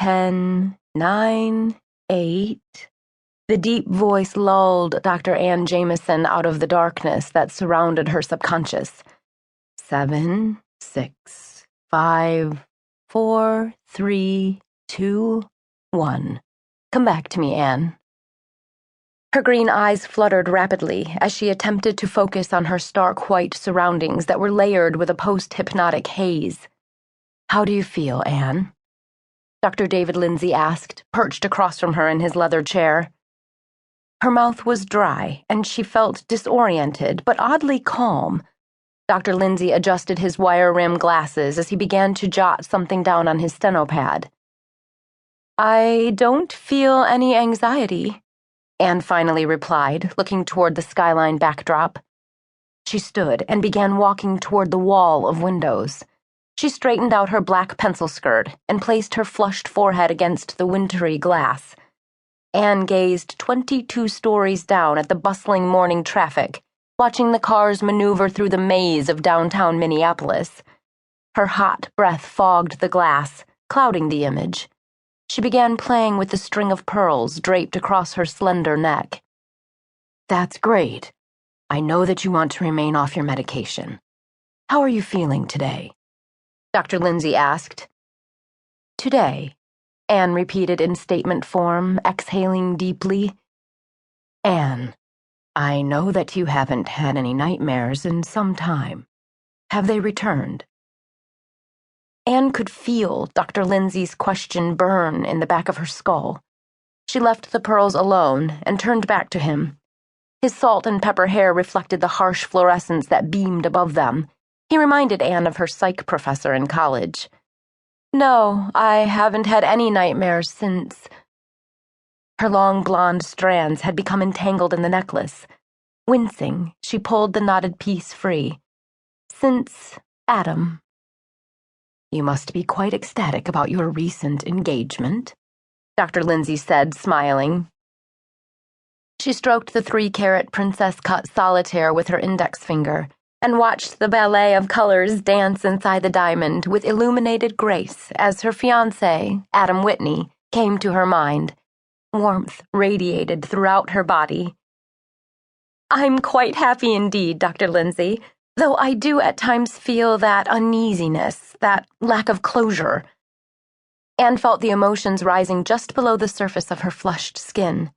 10, 9, 8. The deep voice lulled Dr. Ann Jamison out of the darkness that surrounded her subconscious. 7, 6, 5, 4, 3, 2, 1. Come back to me, Anne. Her green eyes fluttered rapidly as she attempted to focus on her stark white surroundings that were layered with a post-hypnotic haze. How do you feel, Anne? Dr. David Lindsay asked, perched across from her in his leather chair. Her mouth was dry, and she felt disoriented, but oddly calm. Dr. Lindsay adjusted his wire-rimmed glasses as he began to jot something down on his stenopad. I don't feel any anxiety, Anne finally replied, looking toward the skyline backdrop. She stood and began walking toward the wall of windows. She straightened out her black pencil skirt and placed her flushed forehead against the wintry glass. Anne gazed 22 stories down at the bustling morning traffic, watching the cars maneuver through the maze of downtown Minneapolis. Her hot breath fogged the glass, clouding the image. She began playing with the string of pearls draped across her slender neck. That's great. I know that you want to remain off your medication. How are you feeling today? Dr. Lindsay asked. Today, Anne repeated in statement form, exhaling deeply. Anne, I know that you haven't had any nightmares in some time. Have they returned? Anne could feel Dr. Lindsay's question burn in the back of her skull. She left the pearls alone and turned back to him. His salt and pepper hair reflected the harsh fluorescence that beamed above them. He reminded Anne of her psych professor in college. No, I haven't had any nightmares since. Her long blonde strands had become entangled in the necklace. Wincing, she pulled the knotted piece free. Since Adam. You must be quite ecstatic about your recent engagement, Dr. Lindsay said, smiling. She stroked the 3-carat princess-cut solitaire with her index finger and watched the ballet of colors dance inside the diamond with illuminated grace as her fiancé, Adam Whitney, came to her mind. Warmth radiated throughout her body. I'm quite happy indeed, Dr. Lindsay, though I do at times feel that uneasiness, that lack of closure. Anne felt the emotions rising just below the surface of her flushed skin.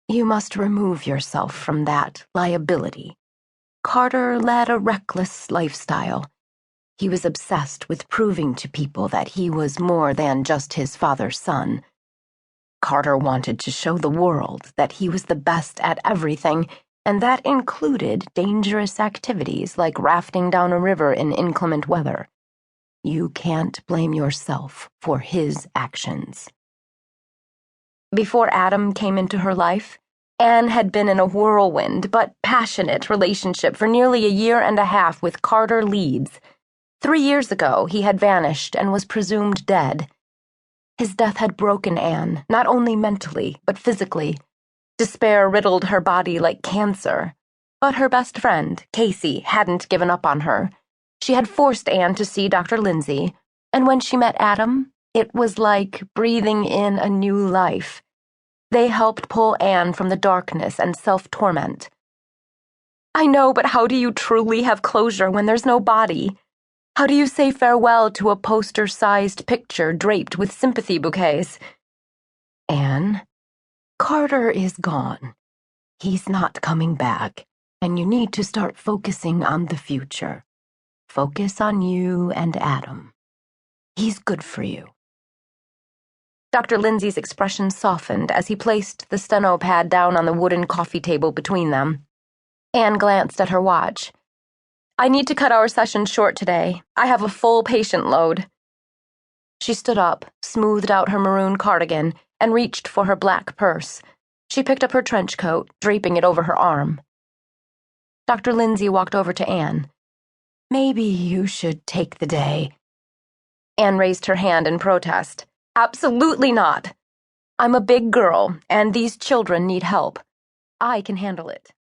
You must remove yourself from that liability. Carter led a reckless lifestyle. He was obsessed with proving to people that he was more than just his father's son. Carter wanted to show the world that he was the best at everything, and that included dangerous activities like rafting down a river in inclement weather. You can't blame yourself for his actions. Before Adam came into her life, Anne had been in a whirlwind but passionate relationship for nearly a year and a half with Carter Leeds. 3 years ago, he had vanished and was presumed dead. His death had broken Anne, not only mentally, but physically. Despair riddled her body like cancer. But her best friend, Casey, hadn't given up on her. She had forced Anne to see Dr. Lindsay, and when she met Adam, it was like breathing in a new life. They helped pull Anne from the darkness and self-torment. I know, but how do you truly have closure when there's no body? How do you say farewell to a poster-sized picture draped with sympathy bouquets? Anne, Carter is gone. He's not coming back, and you need to start focusing on the future. Focus on you and Adam. He's good for you. Dr. Lindsay's expression softened as he placed the steno pad down on the wooden coffee table between them. Anne glanced at her watch. I need to cut our session short today. I have a full patient load. She stood up, smoothed out her maroon cardigan, and reached for her black purse. She picked up her trench coat, draping it over her arm. Dr. Lindsay walked over to Anne. Maybe you should take the day. Anne raised her hand in protest. Absolutely not. I'm a big girl, and these children need help. I can handle it.